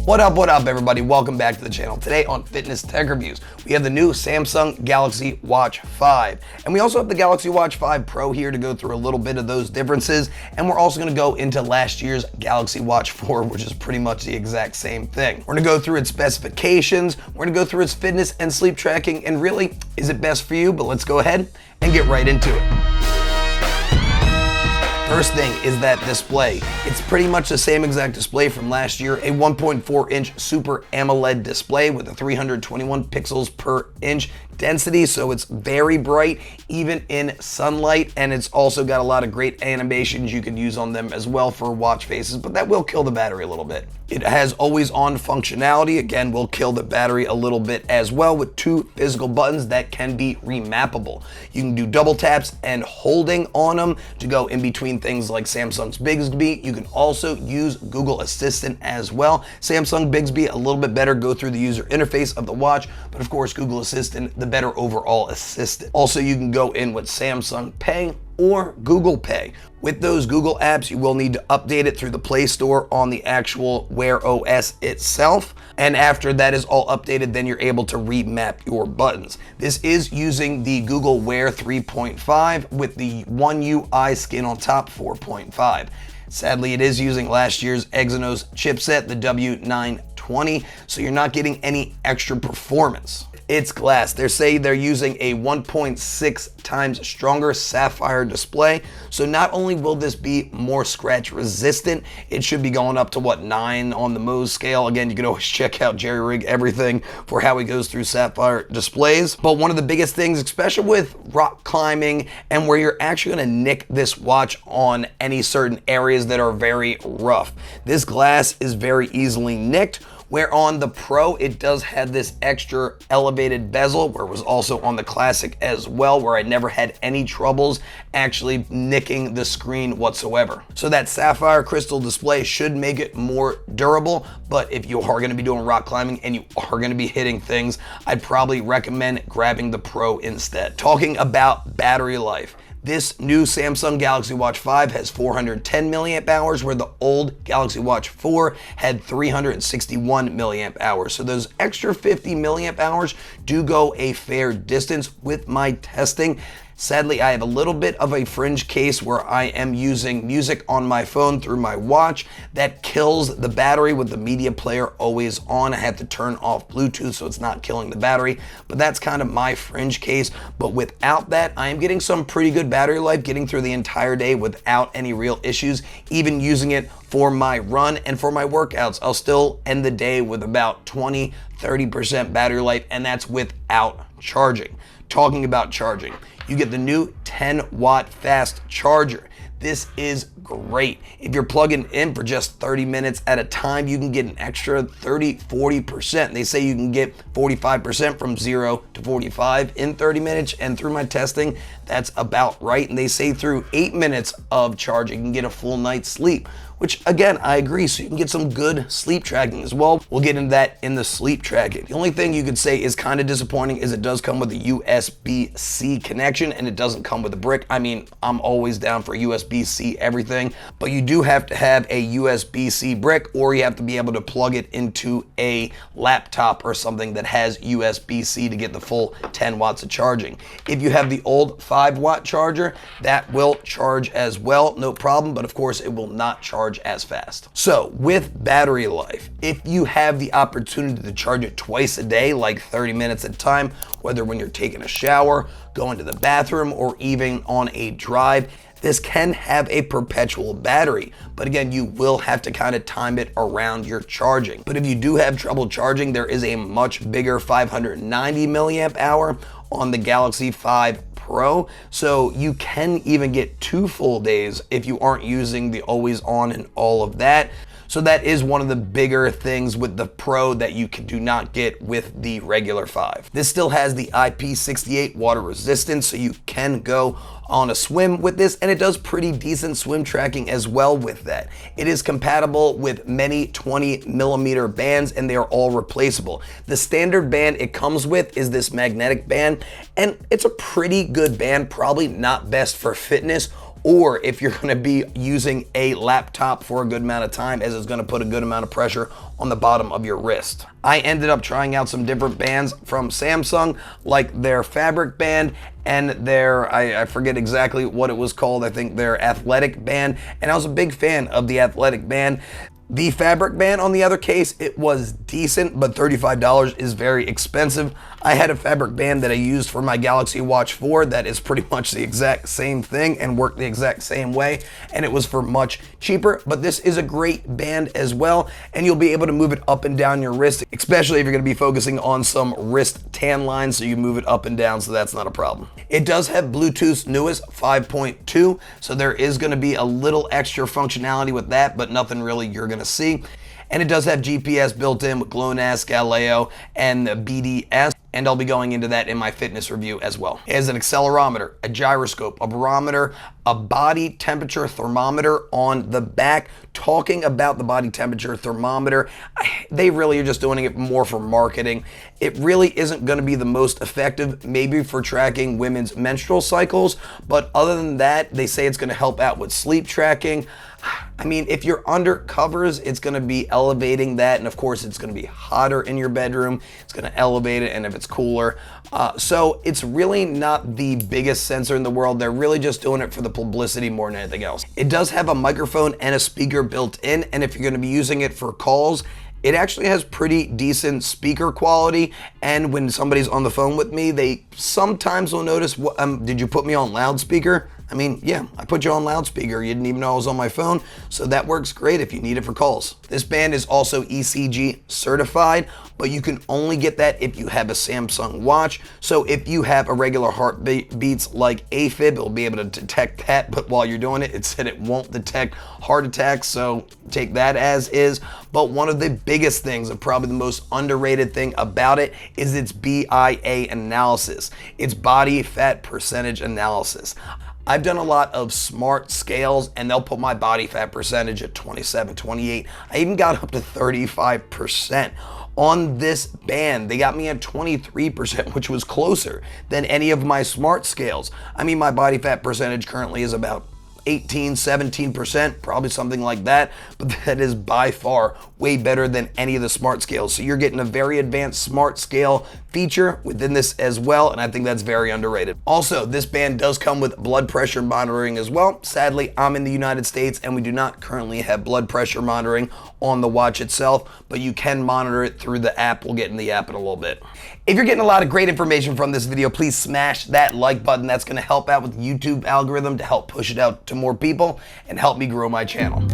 What up everybody? Welcome back to the channel. Today on Fitness Tech Reviews, we have the new Samsung Galaxy Watch 5. And we also have the Galaxy Watch 5 Pro here to go through a little bit of those differences. And we're also gonna go into last year's Galaxy Watch 4, which is pretty much the exact same thing. We're gonna go through its specifications, we're gonna go through its fitness and sleep tracking, and really, is it best for you? But let's go ahead and get right into it. First thing is that display. It's pretty much the same exact display from last year, a 1.4-inch Super AMOLED display with a 321 pixels per inch density, so it's very bright even in sunlight, and it's also got a lot of great animations you can use on them as well for watch faces, but that will kill the battery a little bit. It has always on functionality, again will kill the battery a little bit as well, with two physical buttons that can be remappable. You can do double taps and holding on them to go in between things like Samsung's Bixby. You can also use Google Assistant as well. Samsung Bixby a little bit better, go through the user interface of the watch, but of course Google Assistant, the better overall assistant. Also, you can go in with Samsung Pay or Google Pay. With those Google apps, you will need to update it through the Play Store on the actual Wear OS itself. And after that is all updated, then you're able to remap your buttons. This is using the Google Wear 3.5 with the One UI skin on top 4.5. Sadly, it is using last year's Exynos chipset, the W920, so you're not getting any extra performance. It's glass. They say they're using a 1.6 times stronger sapphire display. So not only will this be more scratch resistant, it should be going up to 9 on the Mohs scale. Again, you can always check out Jerry Rig Everything for how he goes through sapphire displays. But one of the biggest things, especially with rock climbing and where you're actually gonna nick this watch on any certain areas that are very rough, this glass is very easily nicked. Where on the Pro, it does have this extra elevated bezel, where it was also on the Classic as well, where I never had any troubles actually nicking the screen whatsoever. So that sapphire crystal display should make it more durable, but if you are gonna be doing rock climbing and you are gonna be hitting things, I'd probably recommend grabbing the Pro instead. Talking about battery life, this new Samsung Galaxy Watch 5 has 410 milliamp hours, where the old Galaxy Watch 4 had 361 milliamp hours. So those extra 50 milliamp hours do go a fair distance with my testing. Sadly, I have a little bit of a fringe case where I am using music on my phone through my watch. That kills the battery with the media player always on. I have to turn off Bluetooth so it's not killing the battery, but that's kind of my fringe case. But without that, I am getting some pretty good battery life, getting through the entire day without any real issues, even using it for my run and for my workouts. I'll still end the day with about 20-30% battery life, and that's without charging. Talking about charging, you get the new 10-watt fast charger. This is great. If you're plugging in for just 30 minutes at a time, you can get an extra 30-40%. They say you can get 45% from 0 to 45 in 30 minutes, and through my testing, that's about right. And they say through 8 minutes of charging, you can get a full night's sleep, which again, I agree. So you can get some good sleep tracking as well. We'll get into that in the sleep tracking. The only thing you could say is kind of disappointing is it does come with a USB-C connection, and it doesn't come with a brick. I mean, I'm always down for USB-C everything, but you do have to have a USB-C brick, or you have to be able to plug it into a laptop or something that has USB-C to get the full 10 watts of charging. If you have the old 5-watt charger, that will charge as well, no problem, but of course it will not charge as fast. So with battery life, if you have the opportunity to charge it twice a day, like 30 minutes at a time, whether when you're taking a shower, going to the bathroom, or even on a drive, this can have a perpetual battery, but again, you will have to kind of time it around your charging. But if you do have trouble charging, there is a much bigger 590 milliamp hour on the Galaxy 5 Pro, so you can even get 2 full days if you aren't using the always on and all of that. So that is one of the bigger things with the Pro that you do not get with the regular 5. This still has the IP68 water resistance, so you can go on a swim with this, and it does pretty decent swim tracking as well with that. It is compatible with many 20mm bands, and they are all replaceable. The standard band it comes with is this magnetic band, and it's a pretty good band, probably not best for fitness or if you're gonna be using a laptop for a good amount of time, as it's gonna put a good amount of pressure on the bottom of your wrist. I ended up trying out some different bands from Samsung, like their fabric band and their, I forget exactly what it was called, I think their athletic band, and I was a big fan of the athletic band. The fabric band, on the other case, it was decent, but $35 is very expensive. I had a fabric band that I used for my Galaxy Watch 4 that is pretty much the exact same thing and worked the exact same way, and it was for much cheaper, but this is a great band as well, and you'll be able to move it up and down your wrist, especially if you're gonna be focusing on some wrist tan lines, so you move it up and down, so that's not a problem. It does have Bluetooth's newest 5.2, so there is gonna be a little extra functionality with that, but nothing really you're gonna see. And it does have GPS built in with GLONASS, Galileo, and the BDS, and I'll be going into that in my fitness review as well. It has an accelerometer, a gyroscope, a barometer, a body temperature thermometer on the back. Talking about the body temperature thermometer, they really are just doing it more for marketing. It really isn't going to be the most effective, maybe for tracking women's menstrual cycles, but other than that, they say it's going to help out with sleep tracking. I mean, if you're under covers, it's going to be elevating that, and of course it's going to be hotter in your bedroom, it's going to elevate it, and if it's cooler. So it's really not the biggest sensor in the world. They're really just doing it for the publicity more than anything else. It does have a microphone and a speaker built in, and if you're going to be using it for calls, it actually has pretty decent speaker quality, and when somebody's on the phone with me, they sometimes will notice, did you put me on loudspeaker? I mean, yeah, I put you on loudspeaker. You didn't even know I was on my phone, so that works great if you need it for calls. This band is also ECG certified, but you can only get that if you have a Samsung watch. So if you have irregular heartbeats like AFib, it'll be able to detect that, but while you're doing it, it said it won't detect heart attacks, so take that as is. But one of the biggest things, and probably the most underrated thing about it, is its BIA analysis. It's body fat percentage analysis. I've done a lot of smart scales, and they'll put my body fat percentage at 27, 28. I even got up to 35%. On this band, they got me at 23%, which was closer than any of my smart scales. I mean, my body fat percentage currently is about 18, 17%, probably something like that, but that is by far way better than any of the smart scales. So you're getting a very advanced smart scale feature within this as well, and I think that's very underrated. Also, this band does come with blood pressure monitoring as well. Sadly, I'm in the United States and we do not currently have blood pressure monitoring on the watch itself, but you can monitor it through the app. We'll get in the app in a little bit. If you're getting a lot of great information from this video, please smash that like button. That's going to help out with the YouTube algorithm to help push it out to more people and help me grow my channel.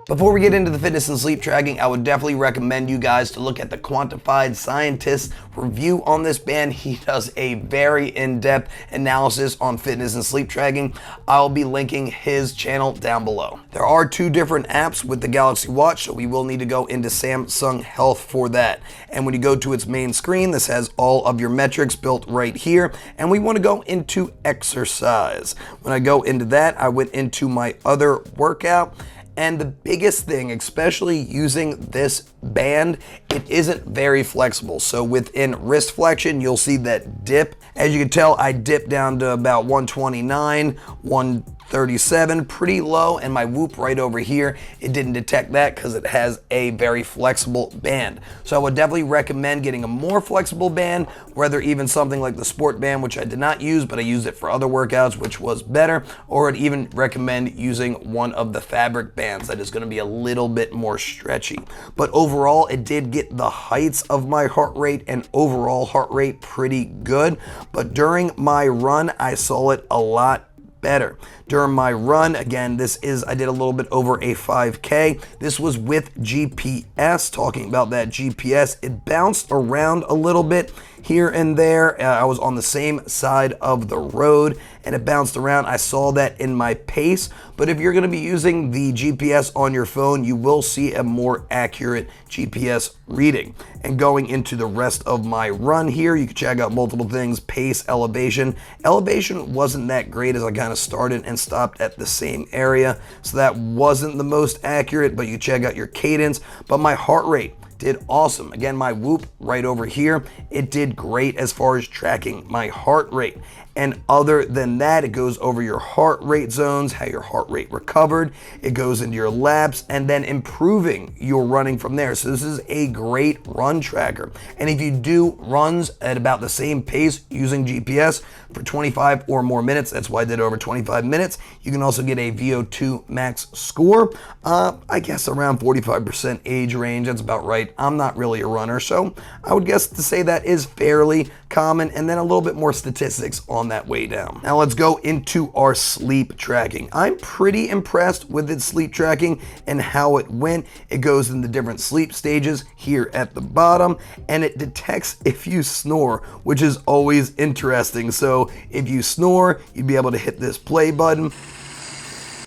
Before we get into the fitness and sleep tracking, I would definitely recommend you guys to look at the Quantified Scientist review on this band. He does a very in-depth analysis on fitness and sleep tracking. I'll be linking his channel down below. There are two different apps with the Galaxy Watch, so we will need to go into Samsung Health for that. And when you go to its main screen, this has all of your metrics built right here, and we want to go into exercise. When I go into that, I went into my other workout. And the biggest thing, especially using this band, it isn't very flexible. So within wrist flexion, you'll see that dip. As you can tell, I dipped down to about 129, 137, pretty low, and my whoop right over here, it didn't detect that because it has a very flexible band. So I would definitely recommend getting a more flexible band, whether even something like the Sport Band, which I did not use, but I used it for other workouts, which was better, or I'd even recommend using one of the fabric bands that is going to be a little bit more stretchy. But overall, it did get the heights of my heart rate and overall heart rate pretty good. But during my run, I saw it a lot better. During my run, again, I did a little bit over a 5K. This was with GPS. Talking about that GPS, it bounced around a little bit here and there. I was on the same side of the road and it bounced around. I saw that in my pace, but if you're going to be using the GPS on your phone, you will see a more accurate GPS reading. And going into the rest of my run here, you can check out multiple things: pace, elevation. Elevation wasn't that great as I kind of started and stopped at the same area, so that wasn't the most accurate, but you check out your cadence. But my heart rate did awesome. Again, my whoop right over here, it did great as far as tracking my heart rate. And other than that, it goes over your heart rate zones, how your heart rate recovered. It goes into your laps and then improving your running from there. So this is a great run tracker. And if you do runs at about the same pace using GPS for 25 or more minutes, that's why I did over 25 minutes, you can also get a VO2 max score. I guess around 45% age range, that's about right. I'm not really a runner, so I would guess to say that is fairly common, and then a little bit more statistics on that way down. Now let's go into our sleep tracking. I'm pretty impressed with its sleep tracking and how it went. It goes into different sleep stages here at the bottom, and it detects if you snore, which is always interesting. So if you snore, you'd be able to hit this play button.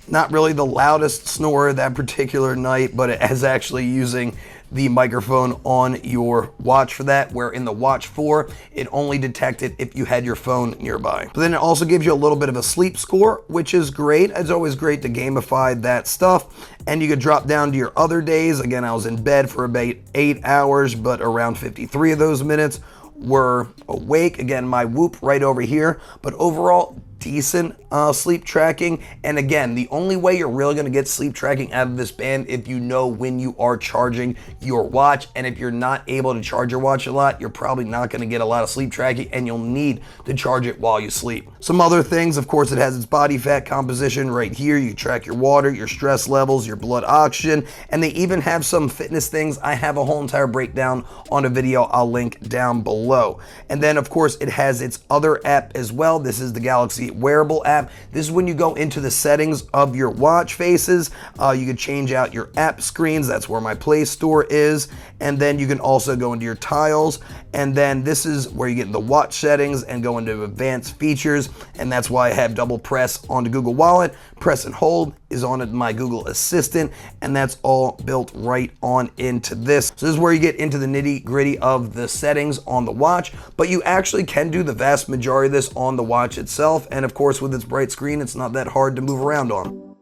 Not really the loudest snorer that particular night, but it is actually using the microphone on your watch for that, where in the Watch 4, it only detected if you had your phone nearby. But then it also gives you a little bit of a sleep score, which is great. It's always great to gamify that stuff. And you could drop down to your other days. Again, I was in bed for about 8 hours, but around 53 of those minutes were awake. Again, my Whoop right over here, but overall, decent sleep tracking. And again, the only way you're really going to get sleep tracking out of this band if you know when you are charging your watch. And if you're not able to charge your watch a lot, you're probably not going to get a lot of sleep tracking, and you'll need to charge it while you sleep. Some other things, of course, it has its body fat composition right here. You track your water, your stress levels, your blood oxygen, and they even have some fitness things. I have a whole entire breakdown on a video I'll link down below. And then, of course, it has its other app as well. This is the Galaxy Wearable app. This is when you go into the settings of your watch faces. You can change out your app screens. That's where my Play Store is. And then you can also go into your tiles. And then this is where you get the watch settings and go into advanced features. And that's why I have double press on the Google Wallet. Press and hold is on my Google Assistant. And that's all built right on into this. So this is where you get into the nitty gritty of the settings on the watch. But you actually can do the vast majority of this on the watch itself. And of course, with its bright screen, it's not that hard to move around on.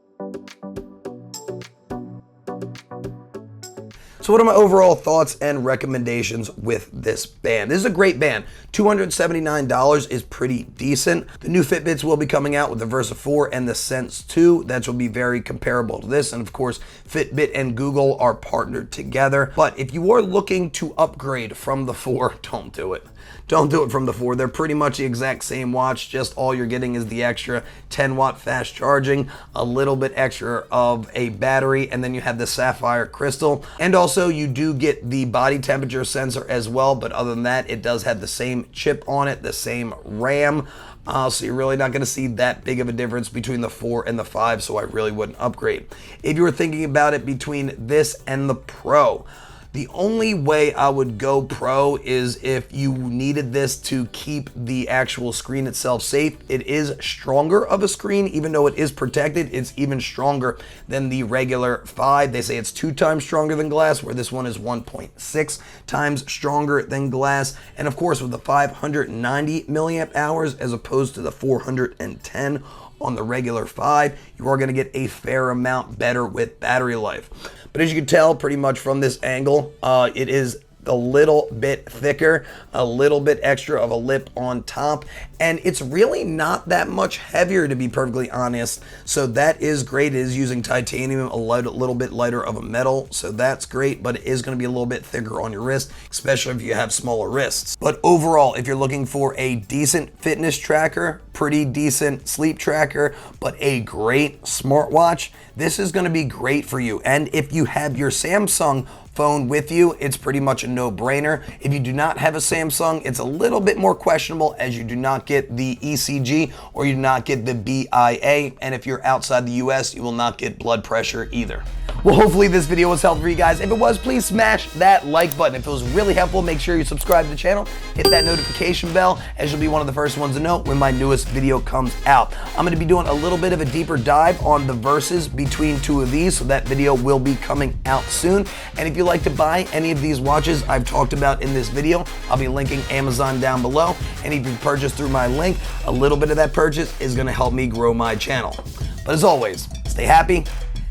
So what are my overall thoughts and recommendations with this band? This is a great band. $279 is pretty decent. The new Fitbits will be coming out with the Versa 4 and the Sense 2. That will be very comparable to this. And of course, Fitbit and Google are partnered together. But if you are looking to upgrade from the 4, don't do it. Don't do it from the 4. They're pretty much the exact same watch, just all you're getting is the extra 10-watt fast charging, a little bit extra of a battery, and then you have the sapphire crystal. And also you do get the body temperature sensor as well, but other than that, it does have the same chip on it, the same RAM. So you're really not going to see that big of a difference between the 4 and the 5, so I really wouldn't upgrade. If you were thinking about it between this and the Pro, the only way I would go Pro is if you needed this to keep the actual screen itself safe. It is stronger of a screen, even though it is protected, it's even stronger than the regular 5. They say it's 2 times stronger than glass, where this one is 1.6 times stronger than glass. And of course, with the 590 milliamp hours as opposed to the 410 on the regular 5, you are going to get a fair amount better with battery life. But as you can tell pretty much from this angle, it is a little bit thicker, a little bit extra of a lip on top, and it's really not that much heavier, to be perfectly honest. So that is great. It is using titanium, a little bit lighter of a metal, so that's great, but it is going to be a little bit thicker on your wrist, especially if you have smaller wrists. But overall, if you're looking for a decent fitness tracker, pretty decent sleep tracker, but a great smartwatch, this is going to be great for you. And if you have your Samsung phone with you, it's pretty much a no-brainer. If you do not have a Samsung, it's a little bit more questionable, as you do not get the ECG or you do not get the BIA, and if you're outside the US, you will not get blood pressure either. Well, hopefully this video was helpful for you guys. If it was, please smash that like button. If it was really helpful, make sure you subscribe to the channel, hit that notification bell, as you'll be one of the first ones to know when my newest video comes out. I'm going to be doing a little bit of a deeper dive on the verses between 2 of these, so that video will be coming out soon. And if you'd like to buy any of these watches I've talked about in this video, I'll be linking Amazon down below. And if you purchase through my link, a little bit of that purchase is going to help me grow my channel. But as always, stay happy,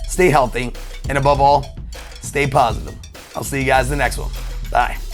stay healthy, and above all, stay positive. I'll see you guys in the next one. Bye.